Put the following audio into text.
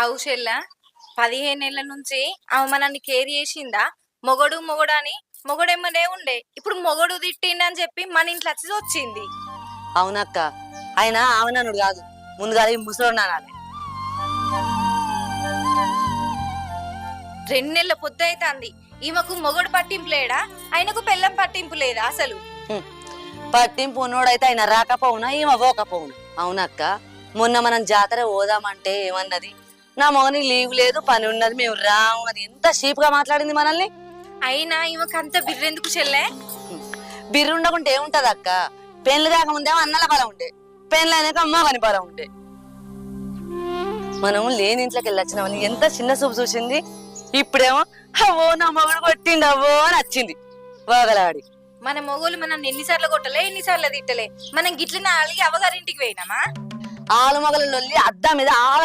అవుషెల్లా 15 ఏళ్ల నుంచి ఆమె మనల్ని కేర్ చేసిందా? మొగడు మొగడు అని మొగడెమ్మడే ఉండే. ఇప్పుడు మొగడు తిట్టిండని చెప్పి మన ఇంట్లో వచ్చి వచ్చింది. అవునక్క, ఆయన ఆమెననుడు కాదు, ముందుగా ఈ ముసలోడు నానాలి. 2 నెలల పొద్దు అయితాంది. ఈమెకు మొగడు పట్టింపు లేడా? ఆయనకు పెళ్ళం పట్టింపు లేదా అసలు? పట్టింపు ఉన్నోడైతే ఆయన రాకపోవునా ఈమె పోకపోవునా. అవునక్క, మొన్న మనం జాతర పోదామంటే ఏమన్నది, నా మొగని లీవ్ లేదు, పని ఉన్నది, మేము రాము అని ఎంత షీప్ గా మాట్లాడింది మనల్ని. అయినా ఈమెకు అంత బిర్రెందుకు చెల్లే? బిర్రు ఉండకుంటే ఏముంటది అక్క, పెళ్లి కాకముందేమో అన్నల బలం ఉండే, పెళ్లి అయినాక అమ్మ కాని బలం ఉండే. మనం లేని ఇంట్లోకి వెళ్ళొచ్చినామని ఎంత చిన్న చూపు చూసింది. ఇప్పుడేమో అవో నా మొగుడు కొట్టిండు అవో అని వచ్చింది వాగలాడి. మన మొగోళ్ళు మనల్ని ఎన్నిసార్లు కొట్టలే, ఎన్నిసార్లు తిట్టలే. మనం గిట్లనే అలిగి అవగారింటికి పోయినామా? ఆలు మొగల లొల్లి అద్దం మీద ఆళ్ళ